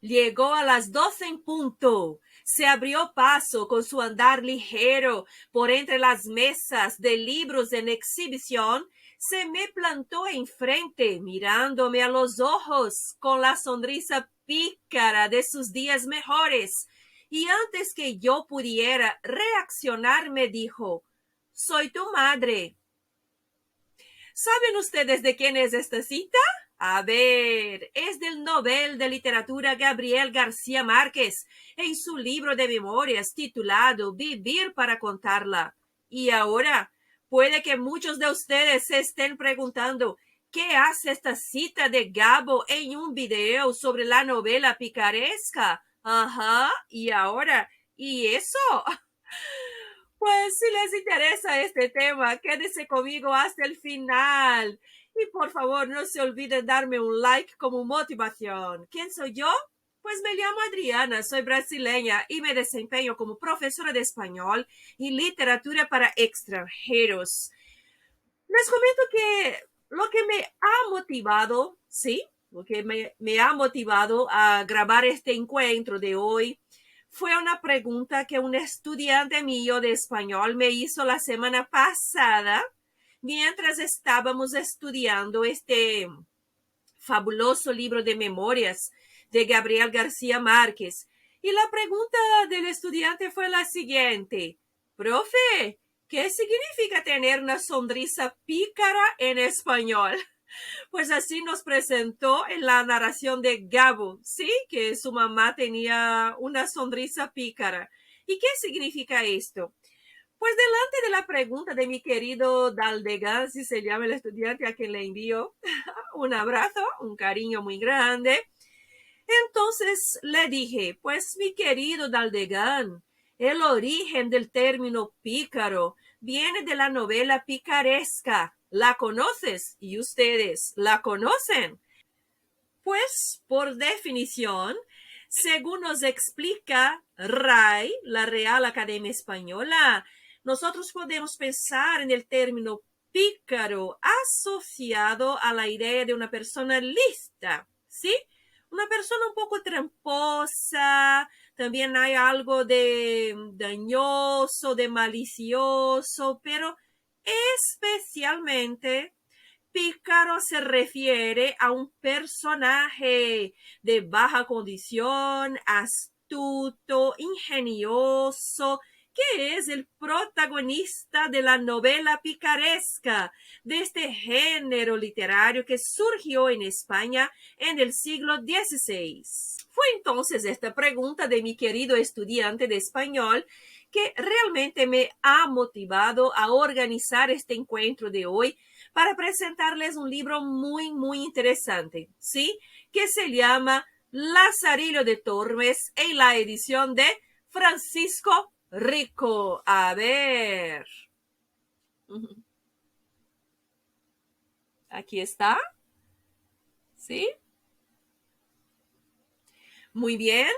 Llegó a las 12 en punto. Se abrió paso con su andar ligero por entre las mesas de libros en exhibición. Se me plantó enfrente, mirándome a los ojos con la sonrisa pícara de sus días mejores. Y antes que yo pudiera reaccionar, me dijo: «Soy tu madre». ¿Saben ustedes de quién es esta cita? A ver, es del Nobel de Literatura Gabriel García Márquez, en su libro de memorias titulado Vivir para contarla. Y ahora, puede que muchos de ustedes se estén preguntando: ¿qué hace esta cita de Gabo en un video sobre la novela picaresca? Ajá, y ahora, ¿y eso? Pues si les interesa este tema, quédese conmigo hasta el final. Y por favor, no se olviden darme un like como motivación. ¿Quién soy yo? Pues me llamo Adriana, soy brasileña y me desempeño como profesora de español y literatura para extranjeros. Les comento que lo que me ha motivado, sí, lo que me ha motivado a grabar este encuentro de hoy fue una pregunta que un estudiante mío de español me hizo la semana pasada mientras estábamos estudiando este fabuloso libro de memorias de Gabriel García Márquez. Y la pregunta del estudiante fue la siguiente: «Profe, ¿qué significa tener una sonrisa pícara en español?». Pues así nos presentó en la narración de Gabo, ¿sí? Que su mamá tenía una sonrisa pícara. ¿Y qué significa esto? Pues delante de la pregunta de mi querido Daldegan, si se llama el estudiante a quien le envío un abrazo, un cariño muy grande, entonces le dije: «Pues mi querido Daldegan, el origen del término pícaro viene de la novela picaresca. ¿La conoces? ¿Y ustedes la conocen?». Pues por definición, según nos explica RAE, la Real Academia Española, nosotros podemos pensar en el término pícaro asociado a la idea de una persona lista, ¿sí? Una persona un poco tramposa, también hay algo de dañoso, de malicioso, pero especialmente pícaro se refiere a un personaje de baja condición, astuto, ingenioso, que es el protagonista de la novela picaresca, de este género literario que surgió en España en el siglo XVI. Fue entonces esta pregunta de mi querido estudiante de español que realmente me ha motivado a organizar este encuentro de hoy para presentarles un libro muy, muy interesante, ¿sí? Que se llama Lazarillo de Tormes en la edición de Francisco Rico. A ver. Aquí está. ¿Sí? Muy bien.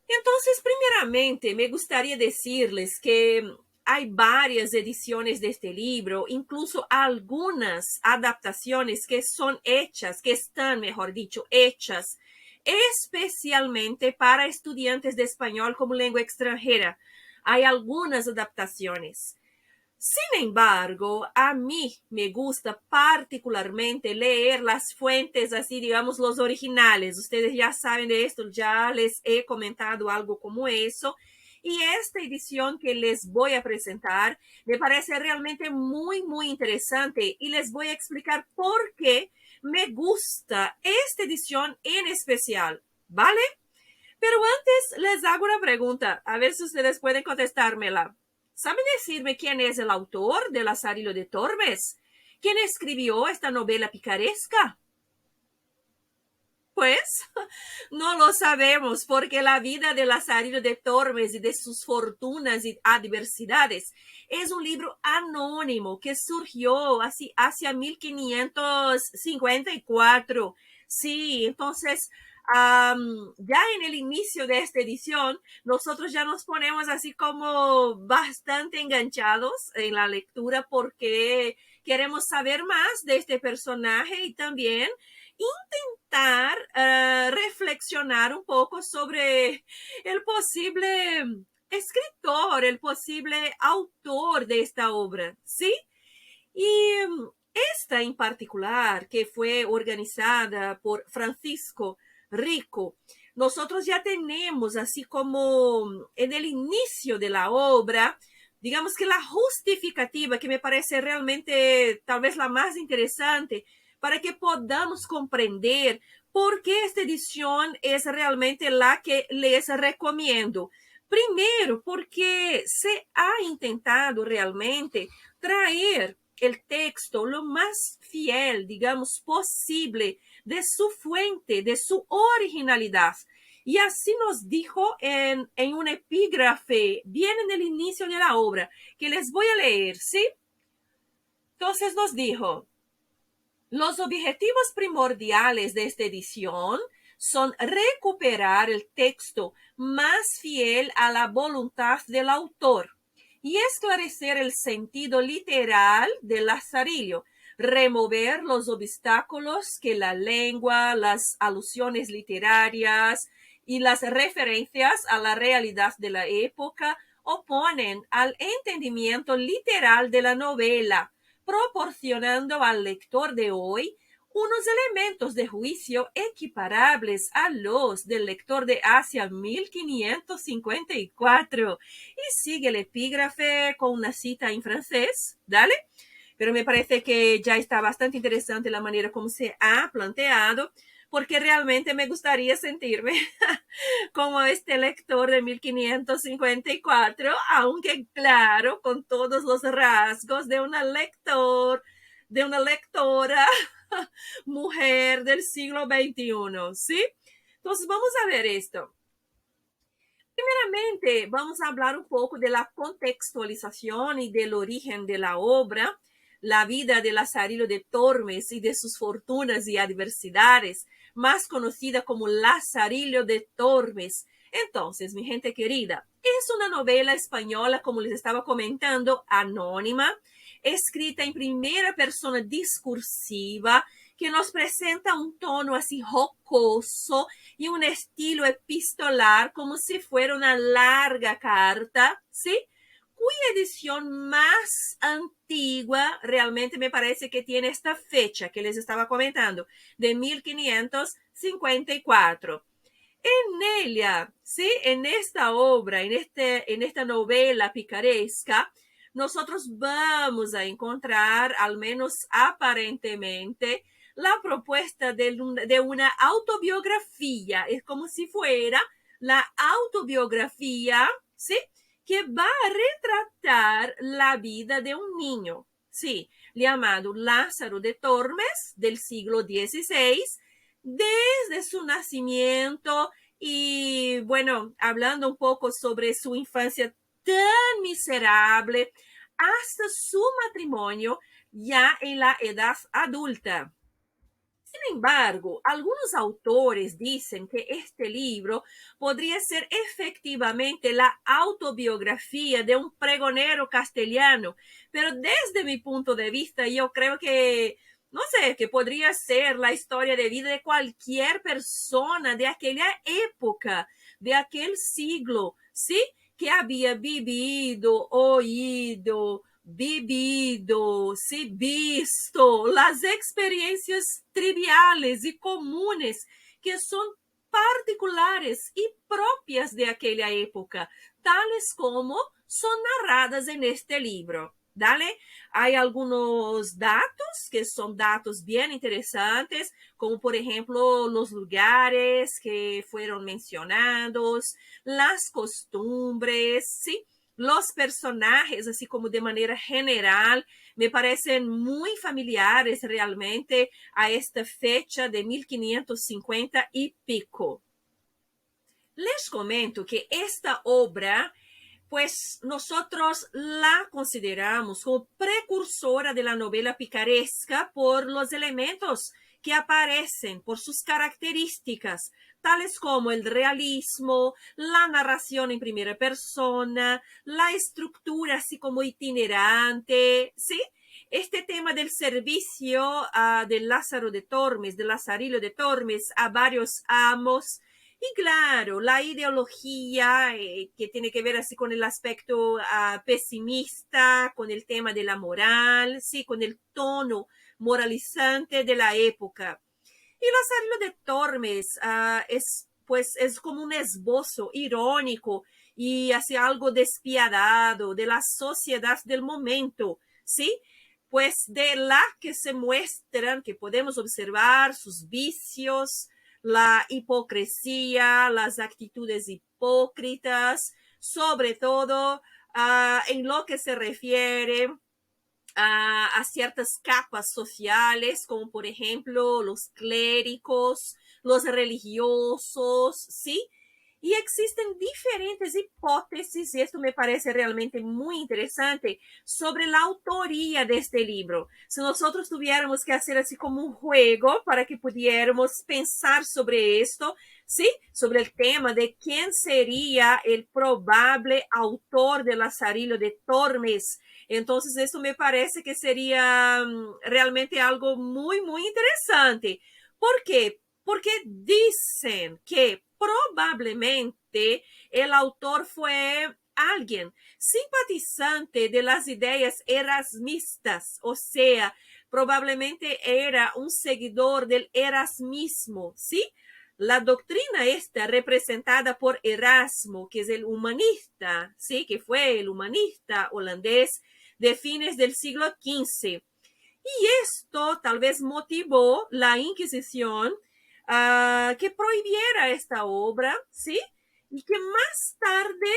Entonces, primeramente, me gustaría decirles que hay varias ediciones de este libro, incluso algunas adaptaciones que son hechas, que están, mejor dicho, hechas especialmente para estudiantes de español como lengua extranjera. Hay algunas adaptaciones. Sin embargo, a mí me gusta particularmente leer las fuentes, así digamos, los originales. Ustedes ya saben de esto, ya les he comentado algo como eso. Y esta edición que les voy a presentar me parece realmente muy, muy interesante y les voy a explicar por qué me gusta esta edición en especial, ¿vale? Pero antes les hago una pregunta, a ver si ustedes pueden contestármela. ¿Saben decirme quién es el autor de Lazarillo de Tormes? ¿Quién escribió esta novela picaresca? Pues no lo sabemos, porque la vida de Lazarillo de Tormes y de sus fortunas y adversidades es un libro anónimo que surgió así hacia 1554. Sí, entonces ya en el inicio de esta edición, nosotros ya nos ponemos así como bastante enganchados en la lectura porque queremos saber más de este personaje y también intentar reflexionar un poco sobre el posible escritor, el posible autor de esta obra, ¿sí? Y esta en particular, que fue organizada por Francisco Rico, nosotros ya tenemos, así como en el inicio de la obra, digamos que la justificativa, que me parece realmente tal vez la más interesante, para que podamos comprender por qué esta edición es realmente la que les recomiendo. Primero, porque se ha intentado realmente traer el texto lo más fiel, digamos, posible de su fuente, de su originalidad. Y así nos dijo en un epígrafe, bien en el inicio de la obra, que les voy a leer, ¿sí? Entonces nos dijo, los objetivos primordiales de esta edición son recuperar el texto más fiel a la voluntad del autor y esclarecer el sentido literal del Lazarillo, remover los obstáculos que la lengua, las alusiones literarias y las referencias a la realidad de la época oponen al entendimiento literal de la novela, proporcionando al lector de hoy unos elementos de juicio equiparables a los del lector de hacia 1554. Y sigue el epígrafe con una cita en francés, ¿dale? Pero me parece que ya está bastante interesante la manera como se ha planteado, porque realmente me gustaría sentirme como este lector de 1554, aunque claro, con todos los rasgos de de una lectora mujer del siglo XXI, ¿sí? Entonces vamos a ver esto. Primeramente, vamos a hablar un poco de la contextualización y del origen de la obra, la vida de Lazarillo de Tormes y de sus fortunas y adversidades, más conocida como Lazarillo de Tormes. Entonces, mi gente querida, es una novela española, como les estaba comentando, anónima, escrita en primera persona discursiva, que nos presenta un tono así jocoso y un estilo epistolar como si fuera una larga carta, ¿sí? Cuya edición más antigua realmente me parece que tiene esta fecha que les estaba comentando, de 1554. En ella, ¿sí? En esta obra, en esta novela picaresca, nosotros vamos a encontrar, al menos aparentemente, la propuesta de una autobiografía. Es como si fuera la autobiografía, ¿sí? Que va a retratar la vida de un niño, ¿sí? Llamado Lázaro de Tormes, del siglo XVI, desde su nacimiento y, bueno, hablando un poco sobre su infancia tan miserable hasta su matrimonio ya en la edad adulta. Sin embargo, algunos autores dicen que este libro podría ser efectivamente la autobiografía de un pregonero castellano, pero desde mi punto de vista yo creo que, no sé, que podría ser la historia de vida de cualquier persona de aquella época, de aquel siglo, ¿sí? Que había vivido, oído, vivido, sí, visto las experiencias triviales y comunes que son particulares y propias de aquella época, tales como son narradas en este libro. ¿Dale? Hay algunos datos que son datos bien interesantes, como por ejemplo los lugares que fueron mencionados, las costumbres, ¿sí? Los personajes, así como de manera general, me parecen muy familiares realmente a esta fecha de 1550 y pico. Les comento que esta obra, pues nosotros la consideramos como precursora de la novela picaresca por los elementos que aparecen, por sus características, tales como el realismo, la narración en primera persona, la estructura así como itinerante, ¿sí? este tema del servicio de Lázaro de Tormes, de Lazarillo de Tormes, a varios amos. Y claro, la ideología que tiene que ver así con el aspecto pesimista, con el tema de la moral, sí, con el tono moralizante de la época. Y Lazarillo de Tormes es como un esbozo irónico y así algo despiadado de la sociedad del momento, ¿sí? Pues de la que se muestran, que podemos observar sus vicios, la hipocresía, las actitudes hipócritas, sobre todo en lo que se refiere a ciertas capas sociales, como por ejemplo los clérigos, los religiosos, ¿sí? Y existen diferentes hipótesis, y esto me parece realmente muy interesante, sobre la autoría de este libro. Si nosotros tuviéramos que hacer así como un juego para que pudiéramos pensar sobre esto, ¿sí? Sobre el tema de quién sería el probable autor de Lazarillo de Tormes. Entonces, eso me parece que sería realmente algo muy, muy interesante. ¿Por qué? Porque dicen que probablemente el autor fue alguien simpatizante de las ideas erasmistas, o sea, probablemente era un seguidor del erasmismo, ¿sí? La doctrina esta representada por Erasmo, que es el humanista, ¿sí? Que fue el humanista holandés de fines del siglo XV. Y esto tal vez motivó la Inquisición que prohibiera esta obra, ¿sí? Y que más tarde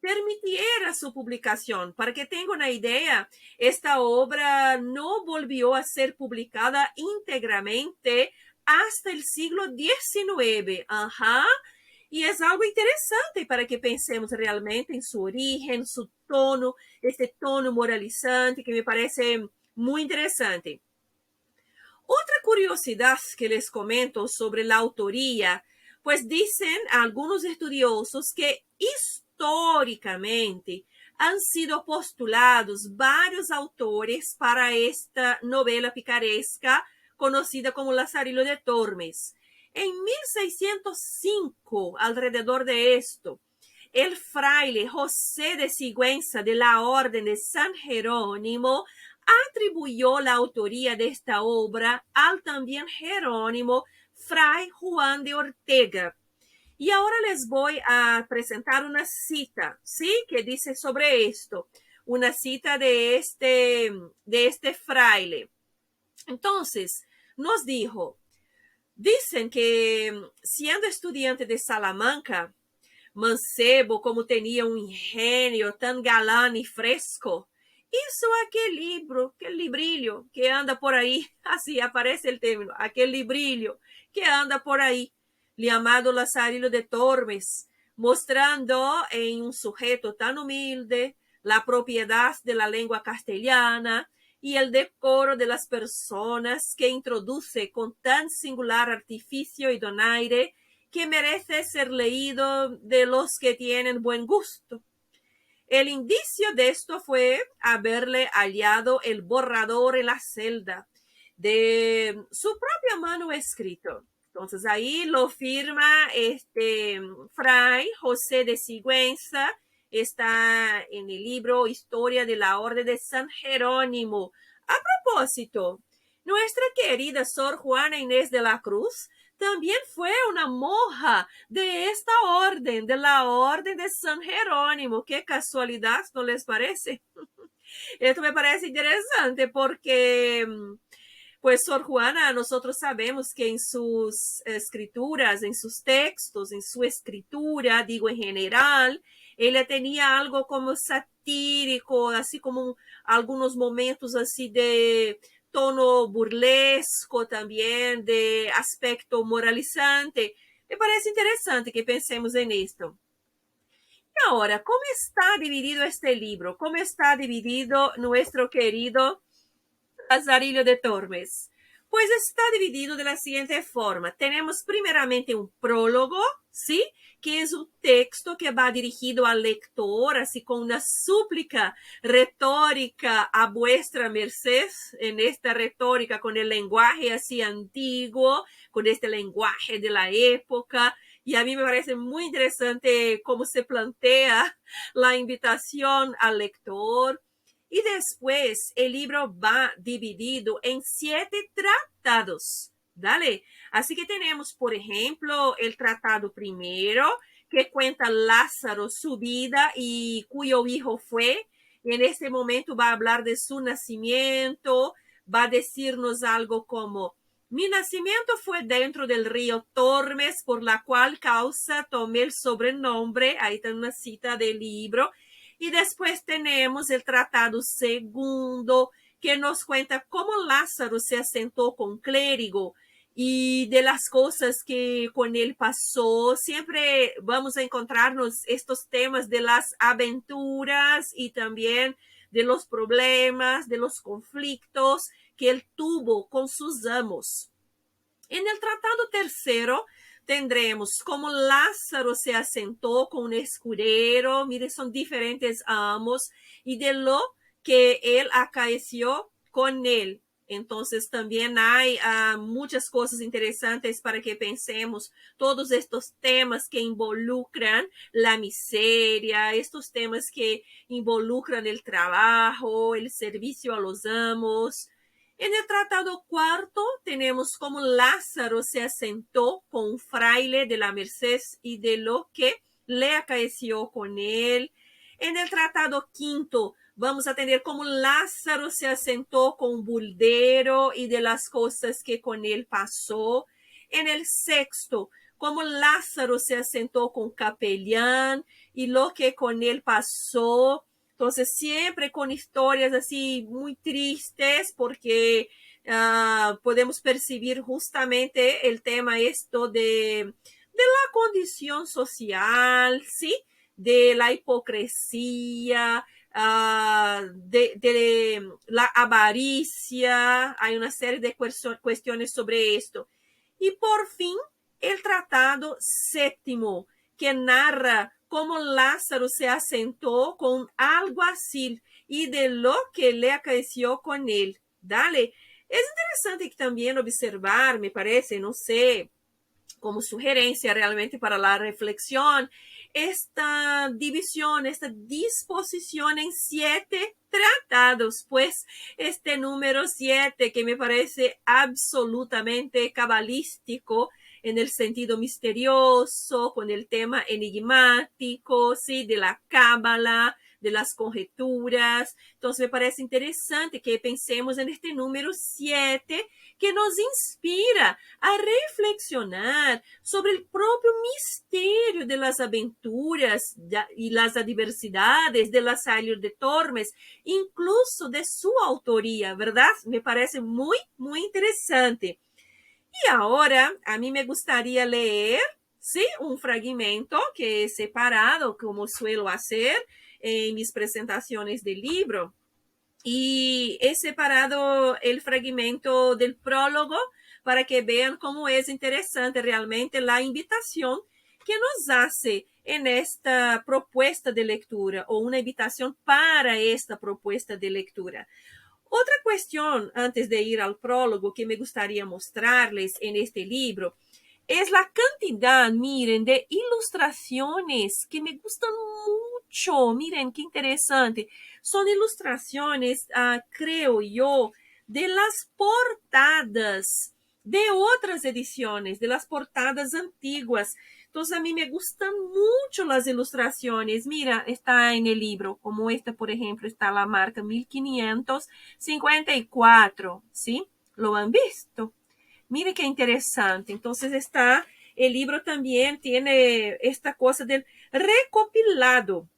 permitiera su publicación. Para que tenga una idea, esta obra no volvió a ser publicada íntegramente hasta el siglo XIX. Ajá. Y es algo interesante para que pensemos realmente en su origen, su tono, este tono moralizante que me parece muy interesante. Otra curiosidad que les comento sobre la autoría, pues dicen algunos estudiosos que históricamente han sido postulados varios autores para esta novela picaresca conocida como Lazarillo de Tormes. En 1605, alrededor de esto, el fraile José de Sigüenza de la Orden de San Jerónimo atribuyó la autoría de esta obra al también Jerónimo Fray Juan de Ortega. Y ahora les voy a presentar una cita, ¿sí? Que dice sobre esto, una cita de este fraile. Entonces, nos dijo, dicen que siendo estudiante de Salamanca, Mancebo, como tenía un ingenio tan galán y fresco, hizo aquel librillo que anda por ahí, así aparece el término, aquel librillo que anda por ahí, llamado Lazarillo de Tormes, mostrando en un sujeto tan humilde la propiedad de la lengua castellana y el decoro de las personas que introduce con tan singular artificio y donaire que merece ser leído de los que tienen buen gusto. El indicio de esto fue haberle hallado el borrador en la celda de su propia mano escrito. Entonces ahí lo firma este fray José de Sigüenza, está en el libro Historia de la Orden de San Jerónimo. A propósito, nuestra querida Sor Juana Inés de la Cruz también fue una monja de esta orden, de la Orden de San Jerónimo. Qué casualidad, ¿no les parece? Esto me parece interesante porque pues Sor Juana, nosotros sabemos que en sus escrituras, en sus textos, en su escritura, digo en general, ella tenía algo como satírico, así como algunos momentos así de tono burlesco también, de aspecto moralizante. Me parece interesante que pensemos en esto. Y ahora, ¿cómo está dividido este libro? ¿Cómo está dividido nuestro querido Lazarillo de Tormes? Pues está dividido de la siguiente forma. Tenemos primeramente un prólogo, ¿sí? que es un texto que va dirigido al lector, así con una súplica retórica a vuestra merced, en esta retórica con el lenguaje así antiguo, con este lenguaje de la época. Y a mí me parece muy interesante cómo se plantea la invitación al lector. Y después el libro va dividido en 7 tratados. Dale. Así que tenemos, por ejemplo, el tratado primero, que cuenta Lázaro su vida y cuyo hijo fue. Y en este momento va a hablar de su nacimiento, va a decirnos algo como: mi nacimiento fue dentro del río Tormes, por la cual causa tomé el sobrenombre. Ahí está una cita del libro. Y después tenemos el tratado segundo, que nos cuenta cómo Lázaro se asentó con clérigo y de las cosas que con él pasó. Siempre vamos a encontrarnos estos temas de las aventuras y también de los problemas, de los conflictos que él tuvo con sus amos. En el tratado tercero tendremos cómo Lázaro se asentó con un escudero. Mire, son diferentes amos y de lo que él acaeció con él. Entonces también hay muchas cosas interesantes para que pensemos todos estos temas que involucran la miseria, estos temas que involucran el trabajo, el servicio a los amos. En el tratado cuarto tenemos cómo Lázaro se asentó con un fraile de la Merced y de lo que le acaeció con él. En el tratado quinto vamos a tener cómo Lázaro se asentó con un buldero y de las cosas que con él pasó. En el sexto, cómo Lázaro se asentó con capellán y lo que con él pasó. Entonces, siempre con historias así muy tristes, porque podemos percibir justamente el tema esto de la condición social, ¿sí? De la hipocresía, de la avaricia. Hay una serie de cuestiones sobre esto. Y por fin, el tratado séptimo, que narra cómo Lázaro se asentó con un alguacil y de lo que le acaeció con él. Dale. Es interesante también observar, me parece, no sé, como sugerencia realmente para la reflexión, esta división, esta disposición en 7 tratados, pues este número 7 que me parece absolutamente cabalístico en el sentido misterioso, con el tema enigmático, ¿sí? De la cábala, de las conjeturas. Entonces me parece interesante que pensemos en este número 7 que nos inspira a reflexionar sobre el propio misterio de las aventuras y las adversidades de la Salle de Tormes, incluso de su autoría, ¿verdad? Me parece muy, muy interesante. Y ahora a mí me gustaría leer, sí, un fragmento que he separado, como suelo hacer en mis presentaciones del libro. Y he separado el fragmento del prólogo para que vean cómo es interesante realmente la invitación que nos hace en esta propuesta de lectura o una invitación para esta propuesta de lectura. Otra cuestión antes de ir al prólogo que me gustaría mostrarles en este libro es la cantidad, miren, de ilustraciones que me gustan mucho. Miren, qué interesante. Son ilustraciones, creo yo, de las portadas de otras ediciones, de las portadas antiguas. Entonces, a mí me gustan mucho las ilustraciones. Mira, está en el libro, como esta, por ejemplo, está la marca 1554, ¿sí? ¿Lo han visto? Mire qué interesante. Entonces está, el libro también tiene esta cosa del recopilado.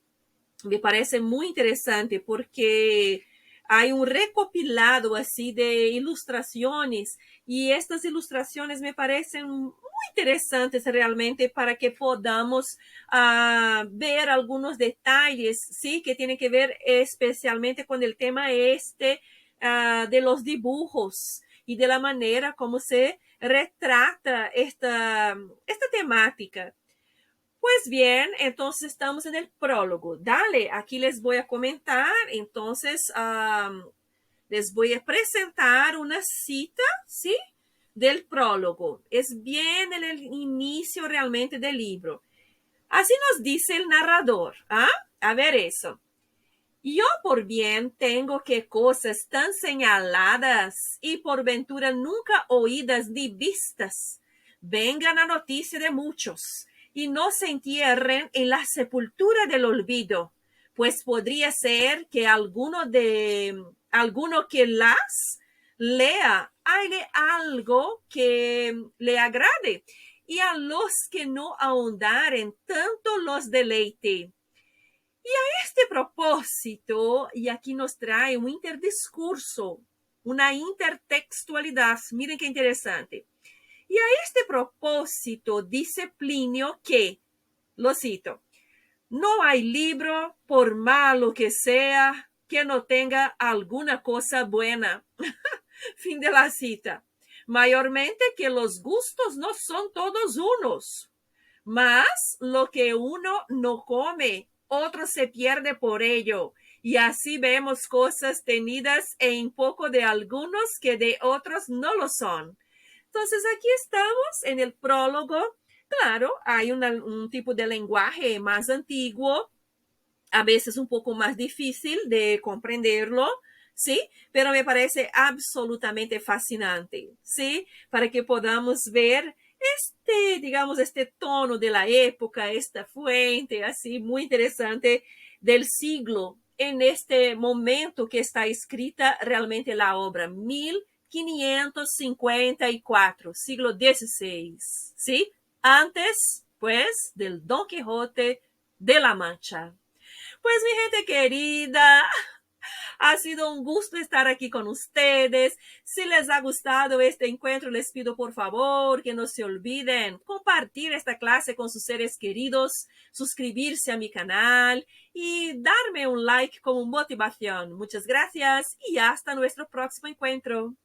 Me parece muy interesante porque hay un recopilado así de ilustraciones y estas ilustraciones me parecen muy interesantes realmente para que podamos ver algunos detalles, ¿sí? Que tienen que ver especialmente con el tema este de los dibujos y de la manera como se retrata esta temática. Pues bien, entonces estamos en el prólogo. Dale, aquí les voy a comentar. Entonces, les voy a presentar una cita, ¿sí? Del prólogo. Es bien el inicio realmente del libro. Así nos dice el narrador. ¿Ah? A ver eso. Yo por bien tengo que cosas tan señaladas y por ventura nunca oídas ni vistas vengan a noticia de muchos y no se entierren en la sepultura del olvido, pues podría ser que alguno que las lea haya algo que le agrade y a los que no ahondaren tanto los deleite. Y a este propósito, y aquí nos trae un interdiscurso, una intertextualidad, miren qué interesante. Y a este propósito dice Plinio que, lo cito, no hay libro, por malo que sea, que no tenga alguna cosa buena. Fin de la cita. Mayormente que los gustos no son todos unos, mas lo que uno no come, otro se pierde por ello. Y así vemos cosas tenidas en poco de algunos que de otros no lo son. Entonces aquí estamos en el prólogo. Claro, hay un tipo de lenguaje más antiguo, a veces un poco más difícil de comprenderlo, ¿sí? Pero me parece absolutamente fascinante, ¿sí? Para que podamos ver digamos, este tono de la época, esta fuente, así, muy interesante del siglo, en este momento que está escrita realmente la obra, 1554, siglo XVI, ¿sí? Antes, pues, del Don Quijote de la Mancha. Pues mi gente querida, ha sido un gusto estar aquí con ustedes. Si les ha gustado este encuentro, les pido por favor que no se olviden compartir esta clase con sus seres queridos, suscribirse a mi canal y darme un like como motivación. Muchas gracias y hasta nuestro próximo encuentro.